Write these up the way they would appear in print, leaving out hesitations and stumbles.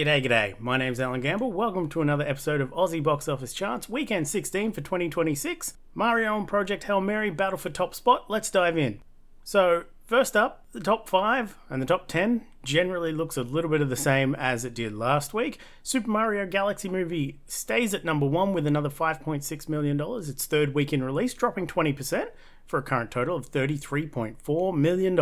G'day, g'day. My name's Alan Gamble. Welcome to another episode of Aussie Box Office Charts, weekend 16 for 2026. Mario and Project Hail Mary battle for top spot. Let's dive in. So, first up, the top 5 and the top 10 generally looks a little bit of the same as it did last week. Super Mario Galaxy Movie stays at number 1 with another $5.6 million. Its third week in release, dropping 20% for a current total of $33.4 million.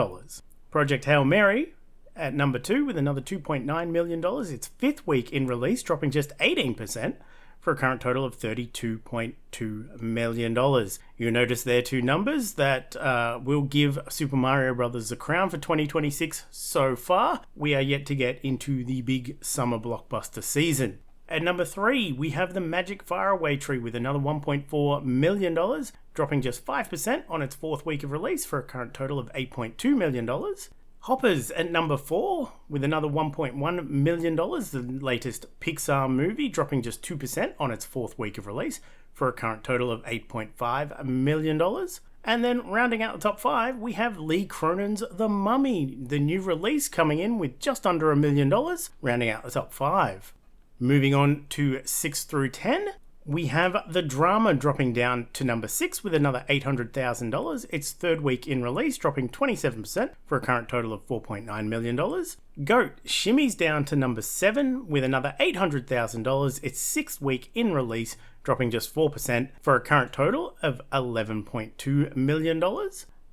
Project Hail Mary at number 2 with another $2.9 million. Its fifth week in release, dropping just 18% for a current total of $32.2 million. You'll notice there two numbers that will give Super Mario Bros. The crown for 2026 so far. We are yet to get into the big summer blockbuster season. At number 3, we have the Magic Faraway Tree with another $1.4 million, dropping just 5% on its fourth week of release for a current total of $8.2 million. Hoppers at number 4 with another $1.1 million, the latest Pixar movie, dropping just 2% on its fourth week of release for a current total of $8.5 million. And then rounding out the top 5, we have Lee Cronin's The Mummy, the new release coming in with just under $1 million, rounding out the top 5. Moving on to 6 through 10, we have The Drama dropping down to number 6 with another $800,000. Its third week in release, dropping 27% for a current total of $4.9 million. Goat shimmies down to number 7 with another $800,000. Its sixth week in release, dropping just 4% for a current total of $11.2 million.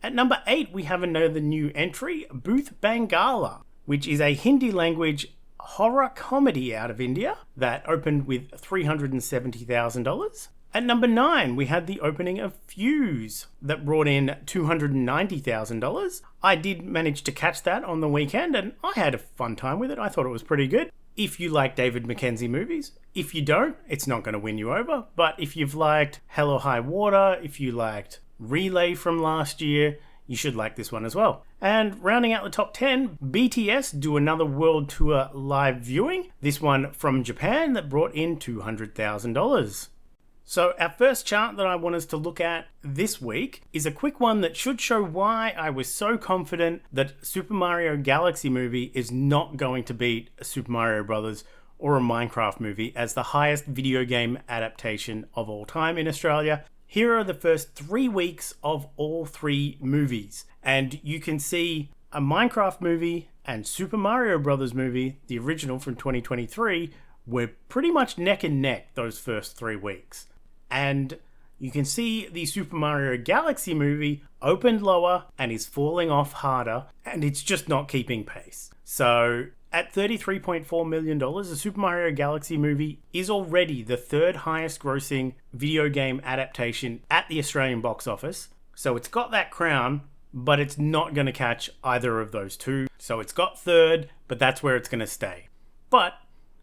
At number 8, we have another new entry, Booth Bangala, which is a Hindi language horror comedy out of India that opened with $370,000. At number 9, we had the opening of Fuse that brought in $290,000. I did manage to catch that on the weekend and I had a fun time with it. I thought it was pretty good. If you like David Mackenzie movies, if you don't, it's not going to win you over. But if you've liked Hell or High Water, if you liked Relay from last year, you should like this one as well. And rounding out the top 10, BTS do another world tour live viewing. This one from Japan that brought in $200,000. So our first chart that I want us to look at this week is a quick one that should show why I was so confident that Super Mario Galaxy Movie is not going to beat a Super Mario Bros. Or a Minecraft movie as the highest video game adaptation of all time in Australia. Here are the first 3 weeks of all 3 movies. And you can see a Minecraft movie and Super Mario Bros. Movie, the original from 2023, were pretty much neck and neck those first 3 weeks. And you can see the Super Mario Galaxy Movie opened lower and is falling off harder, and it's just not keeping pace. So at $33.4 million, the Super Mario Galaxy Movie is already the third highest grossing video game adaptation at the Australian box office. So it's got that crown, but it's not going to catch either of those two. So it's got third, but that's where it's going to stay. But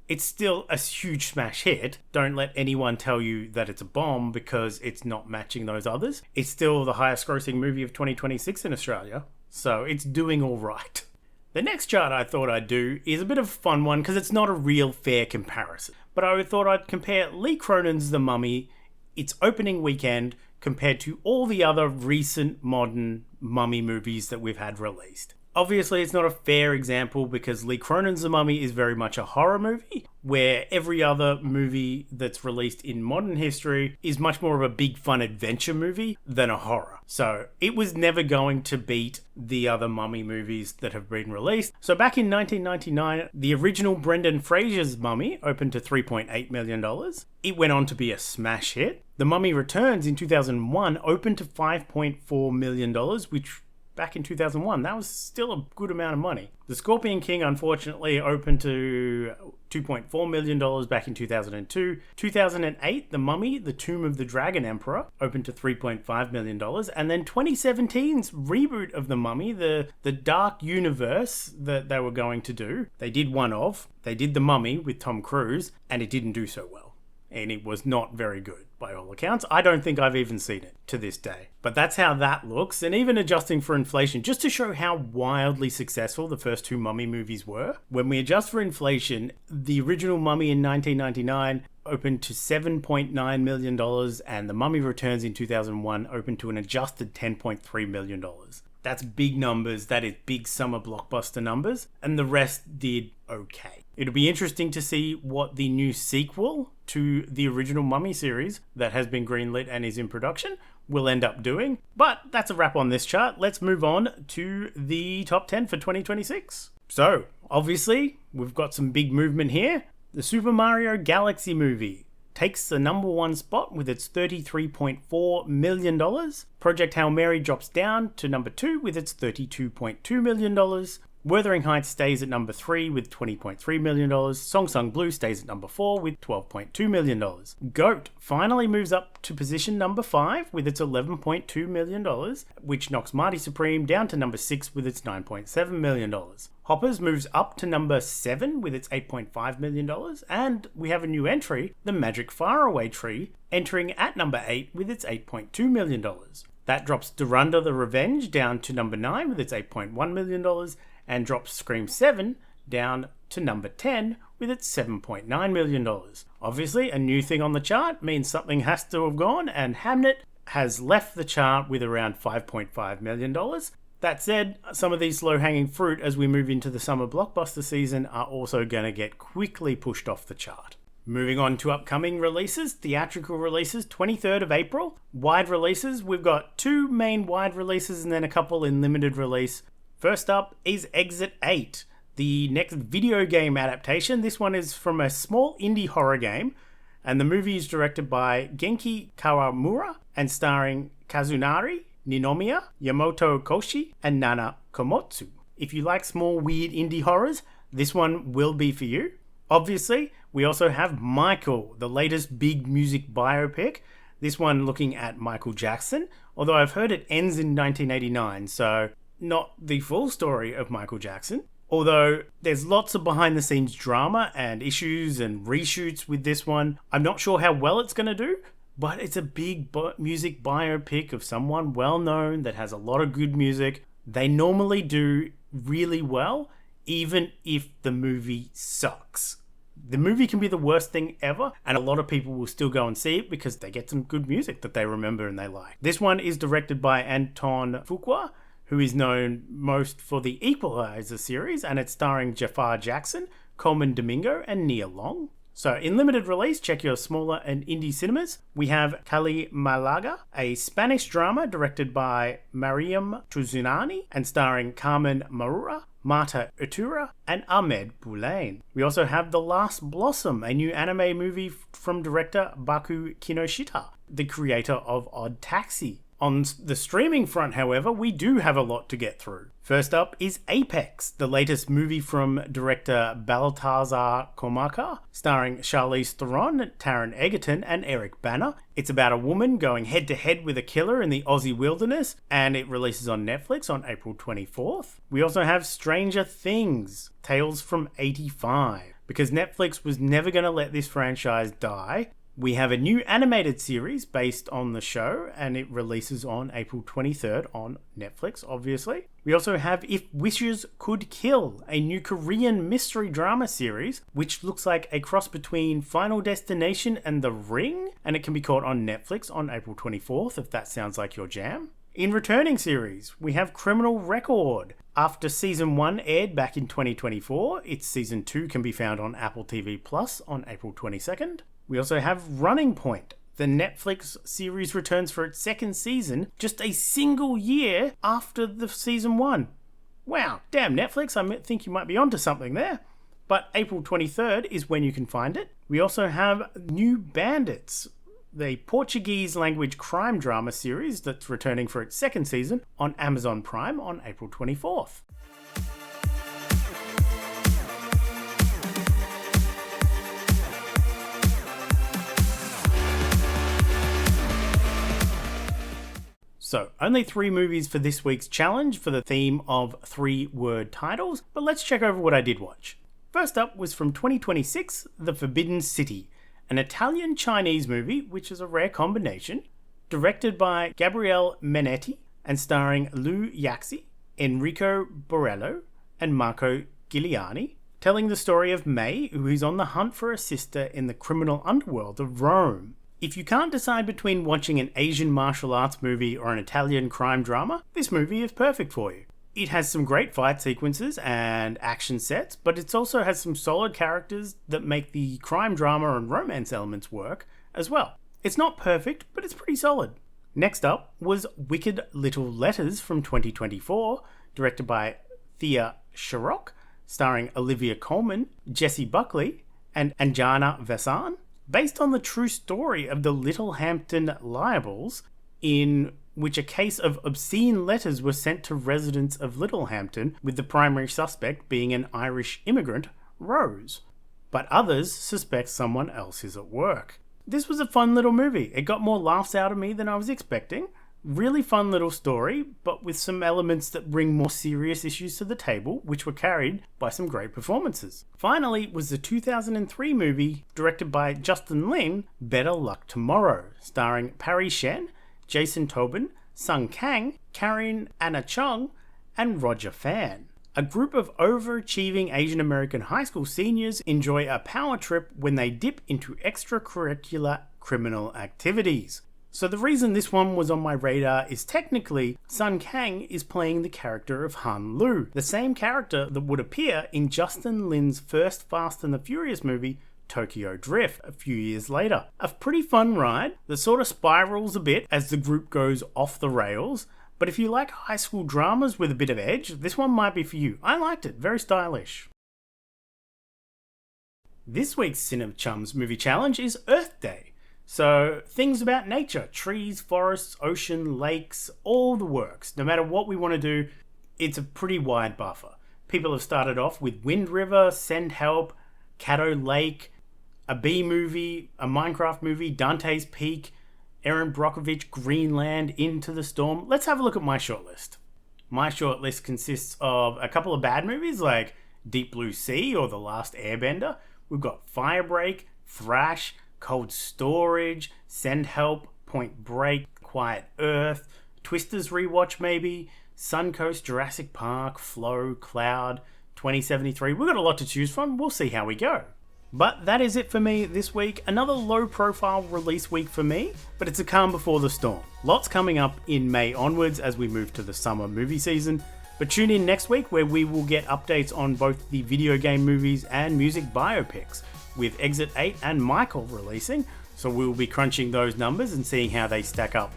it's still a huge smash hit. Don't let anyone tell you that it's a bomb because it's not matching those others. It's still the highest grossing movie of 2026 in Australia. So it's doing all right. The next chart I thought I'd do is a bit of a fun one because it's not a real fair comparison. But I thought I'd compare Lee Cronin's The Mummy, its opening weekend, compared to all the other recent modern mummy movies that we've had released. Obviously, it's not a fair example because Lee Cronin's The Mummy is very much a horror movie, where every other movie that's released in modern history is much more of a big fun adventure movie than a horror. So it was never going to beat the other mummy movies that have been released. So back in 1999, the original Brendan Fraser's Mummy opened to $3.8 million. It went on to be a smash hit. The Mummy Returns in 2001 opened to $5.4 million, which back in 2001, that was still a good amount of money. The Scorpion King, unfortunately, opened to $2.4 million back in 2002. 2008, The Mummy, The Tomb of the Dragon Emperor, opened to $3.5 million. And then 2017's reboot of The Mummy, the Dark Universe that they were going to do, they did one of. They did The Mummy with Tom Cruise, and it didn't do so well. And it was not very good, by all accounts. I don't think I've even seen it to this day. But that's how that looks, and even adjusting for inflation, just to show how wildly successful the first 2 Mummy movies were. When we adjust for inflation, the original Mummy in 1999 opened to $7.9 million, and The Mummy Returns in 2001 opened to an adjusted $10.3 million. That's big numbers, that is big summer blockbuster numbers, and the rest did okay. It'll be interesting to see what the new sequel to the original Mummy series that has been greenlit and is in production will end up doing. But that's a wrap on this chart. Let's move on to the top 10 for 2026. So, obviously, we've got some big movement here. The Super Mario Galaxy movie takes the number one spot with its $33.4 million. Project Hail Mary drops down to number 2 with its $32.2 million. Wuthering Heights stays at number 3 with $20.3 million. Song Sung Blue stays at number 4 with $12.2 million. Goat finally moves up to position number 5 with its $11.2 million, which knocks Marty Supreme down to number 6 with its $9.7 million. Hoppers moves up to number 7 with its $8.5 million, and we have a new entry, the Magic Faraway Tree, entering at number 8 with its $8.2 million. That drops Duranda the Revenge down to number 9 with its $8.1 million, and drops Scream 7 down to number 10 with its $7.9 million. Obviously, a new thing on the chart means something has to have gone, and Hamnet has left the chart with around $5.5 million. That said, some of these low-hanging fruit as we move into the summer blockbuster season are also going to get quickly pushed off the chart. Moving on to upcoming releases, theatrical releases, 23rd of April. Wide releases, we've got 2 main wide releases and then a couple in limited release. First up is Exit 8, the next video game adaptation. This one is from a small indie horror game, and the movie is directed by Genki Kawamura and starring Kazunari Ninomiya, Yamoto Koshi, and Nana Komotsu. If you like small, weird indie horrors, this one will be for you. Obviously, we also have Michael, the latest big music biopic. This one looking at Michael Jackson, although I've heard it ends in 1989, so not the full story of Michael Jackson. Although there's lots of behind the scenes drama and issues and reshoots with this one. I'm not sure how well it's going to do, but it's a big music biopic of someone well known that has a lot of good music. They normally do really well, even if the movie sucks. The movie can be the worst thing ever, and a lot of people will still go and see it because they get some good music that they remember and they like. This one is directed by Anton Fuqua, who is known most for the Equalizer series, and it's starring Jafar Jackson, Coleman Domingo, and Nia Long. So in limited release, check your smaller and indie cinemas. We have Cali Malaga, a Spanish drama directed by Mariam Tuzunani and starring Carmen Marura, Marta Utura, and Ahmed Boulain. We also have The Last Blossom, a new anime movie from director Baku Kinoshita, the creator of Odd Taxi. On the streaming front, however, we do have a lot to get through. First up is Apex, the latest movie from director Baltazar Komaka, starring Charlize Theron, Taron Egerton, and Eric Bana. It's about a woman going head-to-head with a killer in the Aussie wilderness, and it releases on Netflix on April 24th. We also have Stranger Things, Tales from 85. Because Netflix was never going to let this franchise die, we have a new animated series based on the show, and it releases on April 23rd on Netflix, obviously. We also have If Wishes Could Kill, a new Korean mystery drama series, which looks like a cross between Final Destination and The Ring, and it can be caught on Netflix on April 24th, if that sounds like your jam. In returning series, we have Criminal Record. After Season 1 aired back in 2024, its Season 2 can be found on Apple TV Plus on April 22nd. We also have Running Point. The Netflix series returns for its second season just a single year after the Season 1. Wow, damn Netflix, I think you might be onto something there. But April 23rd is when you can find it. We also have New Bandits, the Portuguese language crime drama series that's returning for its second season on Amazon Prime on April 24th. So, only 3 movies for this week's challenge for the theme of 3-word titles, but let's check over what I did watch. First up was from 2026, The Forbidden City, an Italian-Chinese movie, which is a rare combination, directed by Gabriele Menetti and starring Lou Yaxi, Enrico Borello, and Marco Giuliani, telling the story of May, who is on the hunt for a sister in the criminal underworld of Rome. If you can't decide between watching an Asian martial arts movie or an Italian crime drama, this movie is perfect for you. It has some great fight sequences and action sets, but it also has some solid characters that make the crime drama and romance elements work as well. It's not perfect, but it's pretty solid. Next up was Wicked Little Letters from 2024, directed by Thea Sharrock, starring Olivia Colman, Jessie Buckley, and Anjana Vasan, based on the true story of the Littlehampton Libels, in which a case of obscene letters were sent to residents of Littlehampton, with the primary suspect being an Irish immigrant, Rose. But others suspect someone else is at work. This was a fun little movie. It got more laughs out of me than I was expecting. Really fun little story, but with some elements that bring more serious issues to the table, which were carried by some great performances. Finally was the 2003 movie, directed by Justin Lin, Better Luck Tomorrow, starring Parry Shen, Jason Tobin, Sung Kang, Karen Anna Chung, and Roger Fan. A group of overachieving Asian American high school seniors enjoy a power trip when they dip into extracurricular criminal activities. So the reason this one was on my radar is technically Sun Kang is playing the character of Han Lu, the same character that would appear in Justin Lin's first Fast and the Furious movie, Tokyo Drift, a few years later. A pretty fun ride that sort of spirals a bit as the group goes off the rails, but if you like high school dramas with a bit of edge, this one might be for you. I liked it, very stylish. This week's Cinechums movie challenge is Earth Day. So, things about nature, trees, forests, ocean, lakes, all the works. No matter what we want to do, it's a pretty wide buffer. People have started off with Wind River, Send Help, Caddo Lake, a Bee movie, a Minecraft movie, Dante's Peak, Erin Brockovich, Greenland, Into the Storm. Let's have a look at my shortlist. My shortlist consists of a couple of bad movies like Deep Blue Sea or The Last Airbender. We've got Firebreak, Thrash, Cold Storage, Send Help, Point Break, Quiet Earth, Twisters rewatch maybe, Suncoast, Jurassic Park, Flow, Cloud, 2073. We've got a lot to choose from. We'll see how we go. But that is it for me this week. Another low profile release week for me, but it's a calm before the storm. Lots coming up in May onwards as we move to the summer movie season. But tune in next week where we will get updates on both the video game movies and music biopics, with Exit 8 and Michael releasing, so we'll be crunching those numbers and seeing how they stack up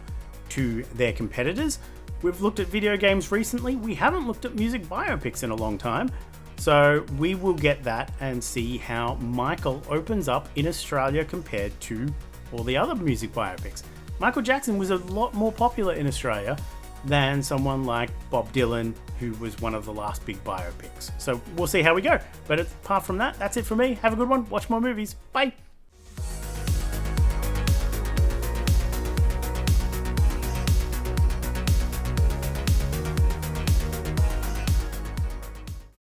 to their competitors. We've looked at video games recently, we haven't looked at music biopics in a long time, so we will get that and see how Michael opens up in Australia compared to all the other music biopics. Michael Jackson was a lot more popular in Australia than someone like Bob Dylan, who was one of the last big biopics. So we'll see how we go. But apart from that, that's it for me. Have a good one. Watch more movies. Bye.